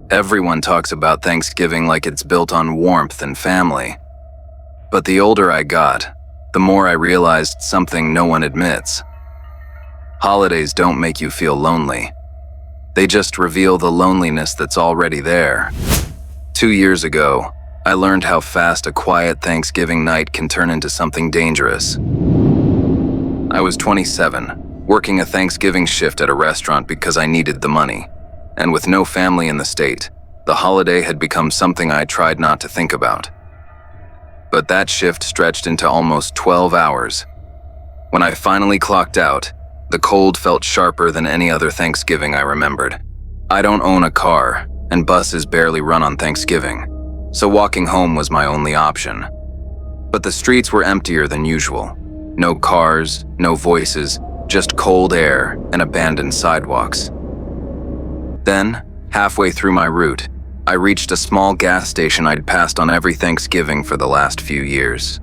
Everyone talks about Thanksgiving like it's built on warmth and family. But the older I got, the more I realized something no one admits. Holidays don't make you feel lonely. They just reveal the loneliness that's already there. 2 years ago, I learned how fast a quiet Thanksgiving night can turn into something dangerous. I was 27, working a Thanksgiving shift at a restaurant because I needed the money. And with no family in the state, the holiday had become something I tried not to think about. But that shift stretched into almost 12 hours. When I finally clocked out, the cold felt sharper than any other Thanksgiving I remembered. I don't own a car, and buses barely run on Thanksgiving, so walking home was my only option. But the streets were emptier than usual. No cars, no voices, just cold air and abandoned sidewalks. Then, halfway through my route, I reached a small gas station I'd passed on every Thanksgiving for the last few years.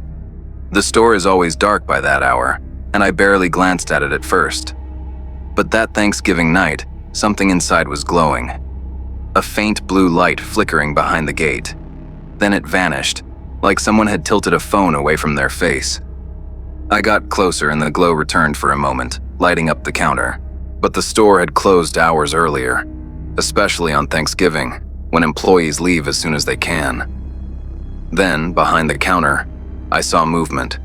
The store is always dark by that hour, and I barely glanced at it at first. But that Thanksgiving night, something inside was glowing. A faint blue light flickering behind the gate. Then it vanished, like someone had tilted a phone away from their face. I got closer and the glow returned for a moment, lighting up the counter. But the store had closed hours earlier, especially on Thanksgiving, when employees leave as soon as they can. Then, behind the counter, I saw movement.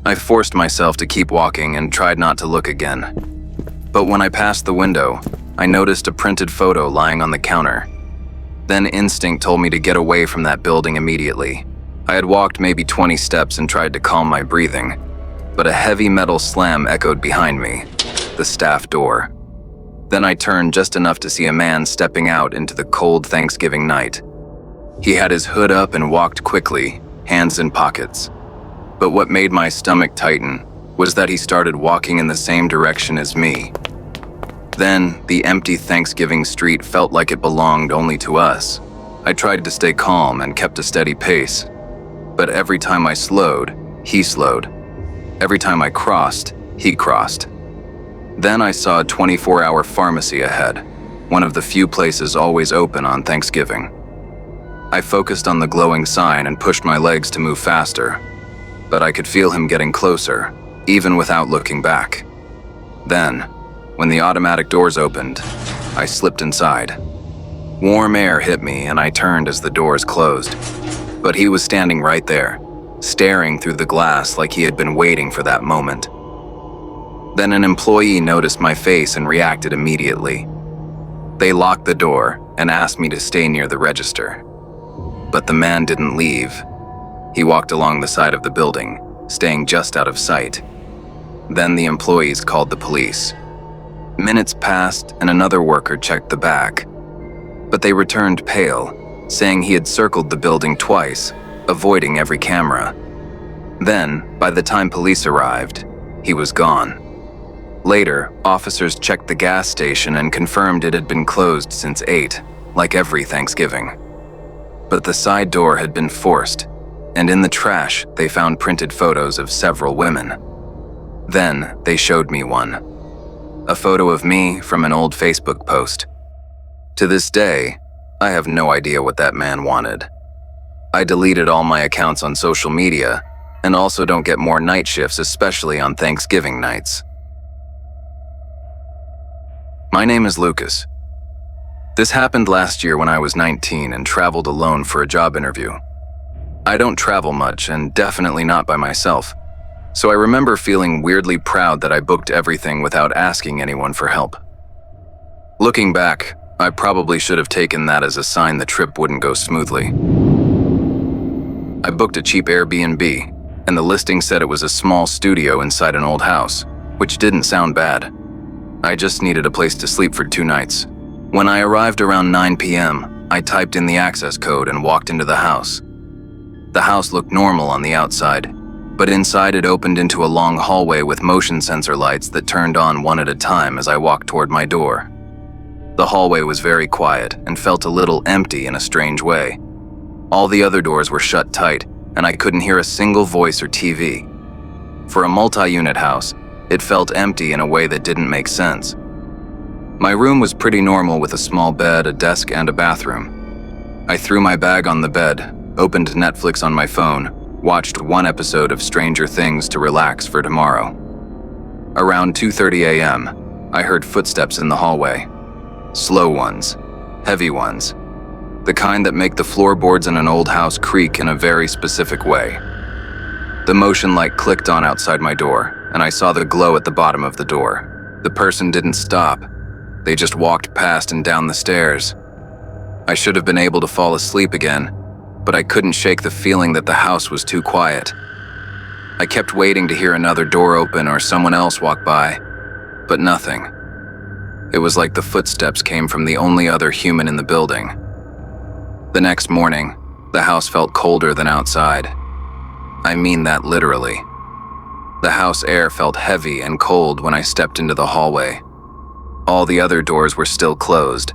I forced myself to keep walking and tried not to look again. But when I passed the window, I noticed a printed photo lying on the counter. Then instinct told me to get away from that building immediately. I had walked maybe 20 steps and tried to calm my breathing, but a heavy metal slam echoed behind me, the staff door. Then I turned just enough to see a man stepping out into the cold Thanksgiving night. He had his hood up and walked quickly, hands in pockets. But what made my stomach tighten was that he started walking in the same direction as me. Then, the empty Thanksgiving street felt like it belonged only to us. I tried to stay calm and kept a steady pace. But every time I slowed, he slowed. Every time I crossed, he crossed. Then I saw a 24-hour pharmacy ahead, one of the few places always open on Thanksgiving. I focused on the glowing sign and pushed my legs to move faster, but I could feel him getting closer, even without looking back. Then, when the automatic doors opened, I slipped inside. Warm air hit me and I turned as the doors closed, but he was standing right there, staring through the glass like he had been waiting for that moment. Then an employee noticed my face and reacted immediately. They locked the door and asked me to stay near the register. But the man didn't leave. He walked along the side of the building, staying just out of sight. Then the employees called the police. Minutes passed and another worker checked the back. But they returned pale, saying he had circled the building twice, avoiding every camera. Then, by the time police arrived, he was gone. Later, officers checked the gas station and confirmed it had been closed since 8, like every Thanksgiving. But the side door had been forced, and in the trash they found printed photos of several women. Then they showed me one. A photo of me from an old Facebook post. To this day, I have no idea what that man wanted. I deleted all my accounts on social media, and also don't get more night shifts, especially on Thanksgiving nights. My name is Lucas. This happened last year when I was 19 and traveled alone for a job interview. I don't travel much and definitely not by myself, so I remember feeling weirdly proud that I booked everything without asking anyone for help. Looking back, I probably should have taken that as a sign the trip wouldn't go smoothly. I booked a cheap Airbnb, and the listing said it was a small studio inside an old house, which didn't sound bad. I just needed a place to sleep for 2 nights. When I arrived around 9 p.m., I typed in the access code and walked into the house. The house looked normal on the outside, but inside it opened into a long hallway with motion sensor lights that turned on one at a time as I walked toward my door. The hallway was very quiet and felt a little empty in a strange way. All the other doors were shut tight, and I couldn't hear a single voice or TV. For a multi-unit house, it felt empty in a way that didn't make sense. My room was pretty normal with a small bed, a desk, and a bathroom. I threw my bag on the bed, opened Netflix on my phone, watched one episode of Stranger Things to relax for tomorrow. Around 2:30 a.m., I heard footsteps in the hallway. Slow ones, heavy ones, the kind that make the floorboards in an old house creak in a very specific way. The motion light clicked on outside my door, and I saw the glow at the bottom of the door. The person didn't stop. They just walked past and down the stairs. I should have been able to fall asleep again, but I couldn't shake the feeling that the house was too quiet. I kept waiting to hear another door open or someone else walk by, but nothing. It was like the footsteps came from the only other human in the building. The next morning, the house felt colder than outside. I mean that literally. The house air felt heavy and cold when I stepped into the hallway. All the other doors were still closed,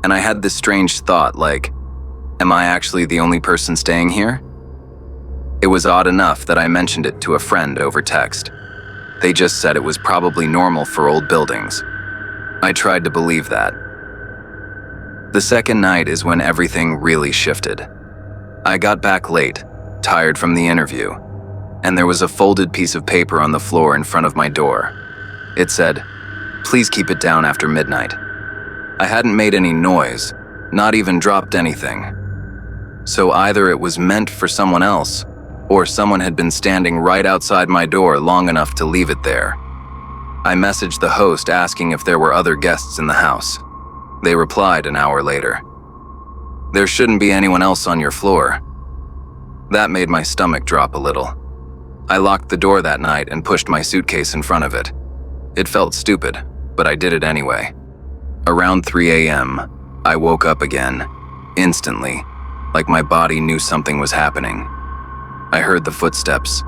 and I had this strange thought like, am I actually the only person staying here? It was odd enough that I mentioned it to a friend over text. They just said it was probably normal for old buildings. I tried to believe that. The second night is when everything really shifted. I got back late, tired from the interview, and there was a folded piece of paper on the floor in front of my door. It said, "Please keep it down after midnight." I hadn't made any noise, not even dropped anything. So either it was meant for someone else, or someone had been standing right outside my door long enough to leave it there. I messaged the host asking if there were other guests in the house. They replied an hour later. "There shouldn't be anyone else on your floor." That made my stomach drop a little. I locked the door that night and pushed my suitcase in front of it. It felt stupid, but I did it anyway. Around 3 a.m., I woke up again, instantly, like my body knew something was happening. I heard the footsteps.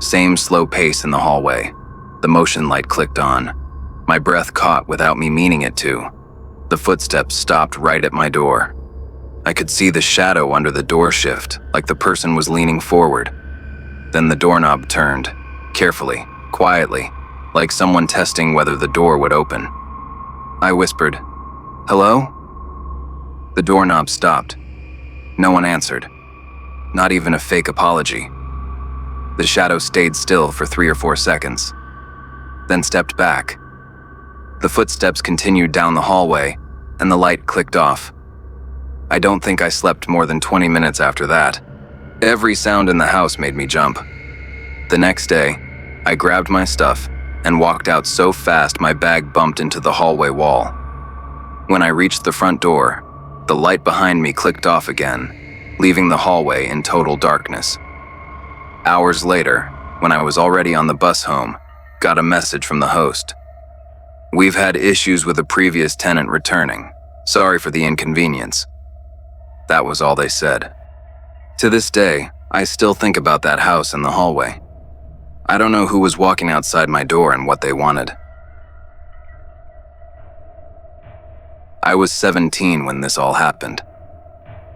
Same slow pace in the hallway. The motion light clicked on. My breath caught without me meaning it to. The footsteps stopped right at my door. I could see the shadow under the door shift, like the person was leaning forward. Then the doorknob turned, carefully, quietly, like someone testing whether the door would open. I whispered, "Hello?" The doorknob stopped. No one answered. Not even a fake apology. The shadow stayed still for 3 or 4 seconds, then stepped back. The footsteps continued down the hallway, and the light clicked off. I don't think I slept more than 20 minutes after that. Every sound in the house made me jump. The next day, I grabbed my stuff and walked out so fast my bag bumped into the hallway wall. When I reached the front door, the light behind me clicked off again, leaving the hallway in total darkness. Hours later, when I was already on the bus home, got a message from the host. "We've had issues with a previous tenant returning. Sorry for the inconvenience." That was all they said. To this day, I still think about that house in the hallway. I don't know who was walking outside my door and what they wanted. I was 17 when this all happened.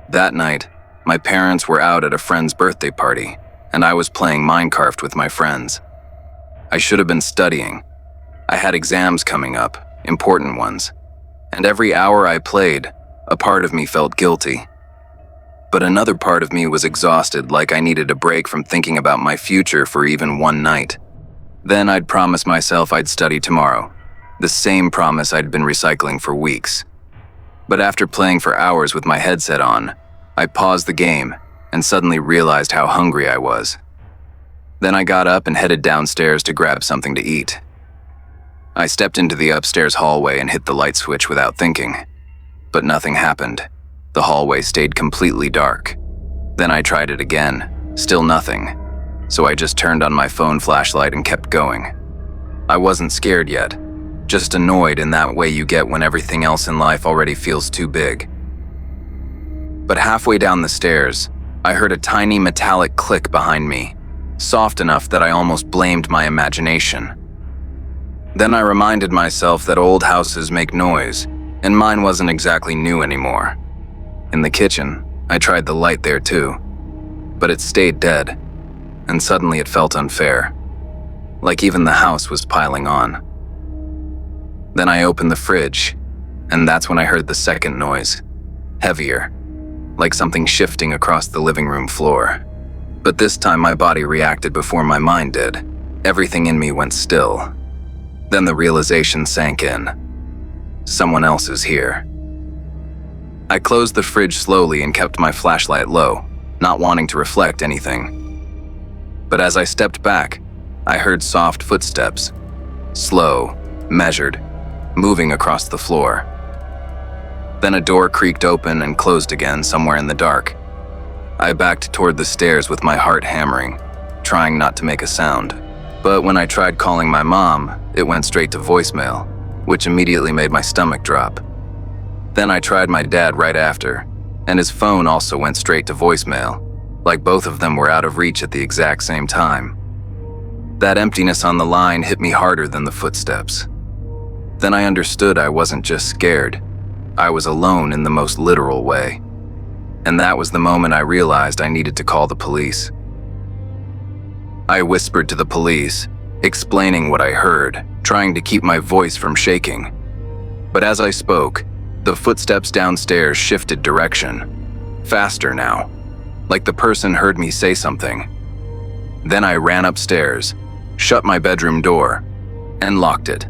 That night, my parents were out at a friend's birthday party, and I was playing Minecraft with my friends. I should have been studying. I had exams coming up, important ones, and every hour I played, a part of me felt guilty. But another part of me was exhausted, like I needed a break from thinking about my future for even one night. Then I'd promise myself I'd study tomorrow, the same promise I'd been recycling for weeks. But after playing for hours with my headset on, I paused the game and suddenly realized how hungry I was. Then I got up and headed downstairs to grab something to eat. I stepped into the upstairs hallway and hit the light switch without thinking. But nothing happened. The hallway stayed completely dark. Then I tried it again, still nothing. So I just turned on my phone flashlight and kept going. I wasn't scared yet, just annoyed in that way you get when everything else in life already feels too big. But halfway down the stairs, I heard a tiny metallic click behind me, soft enough that I almost blamed my imagination. Then I reminded myself that old houses make noise, and mine wasn't exactly new anymore. In the kitchen, I tried the light there too, but it stayed dead, and suddenly it felt unfair, like even the house was piling on. Then I opened the fridge, and that's when I heard the second noise, heavier, like something shifting across the living room floor. But this time my body reacted before my mind did. Everything in me went still. Then the realization sank in. Someone else is here. I closed the fridge slowly and kept my flashlight low, not wanting to reflect anything. But as I stepped back, I heard soft footsteps, slow, measured, moving across the floor. Then a door creaked open and closed again somewhere in the dark. I backed toward the stairs with my heart hammering, trying not to make a sound. But when I tried calling my mom, it went straight to voicemail, which immediately made my stomach drop. Then I tried my dad right after, and his phone also went straight to voicemail, like both of them were out of reach at the exact same time. That emptiness on the line hit me harder than the footsteps. Then I understood I wasn't just scared. I was alone in the most literal way. And that was the moment I realized I needed to call the police. I whispered to the police, explaining what I heard, trying to keep my voice from shaking. But as I spoke, the footsteps downstairs shifted direction, faster now, like the person heard me say something. Then I ran upstairs, shut my bedroom door, and locked it.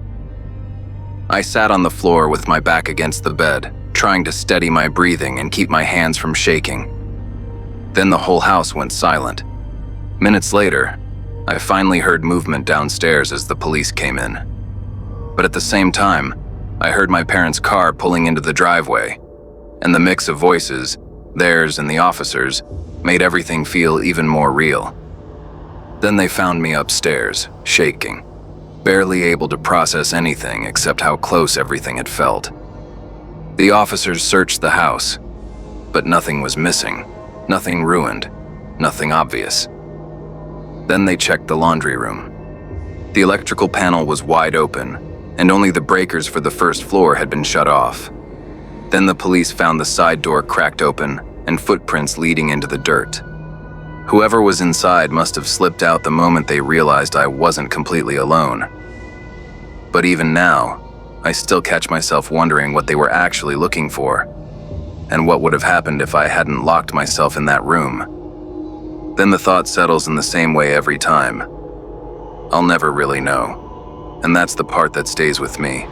I sat on the floor with my back against the bed, trying to steady my breathing and keep my hands from shaking. Then the whole house went silent. Minutes later, I finally heard movement downstairs as the police came in. But at the same time, I heard my parents' car pulling into the driveway, and the mix of voices, theirs and the officers, made everything feel even more real. Then they found me upstairs, shaking, barely able to process anything except how close everything had felt. The officers searched the house, but nothing was missing, nothing ruined, nothing obvious. Then they checked the laundry room. The electrical panel was wide open, and only the breakers for the first floor had been shut off. Then the police found the side door cracked open and footprints leading into the dirt. Whoever was inside must have slipped out the moment they realized I wasn't completely alone. But even now, I still catch myself wondering what they were actually looking for, and what would have happened if I hadn't locked myself in that room. Then the thought settles in the same way every time. I'll never really know, and that's the part that stays with me.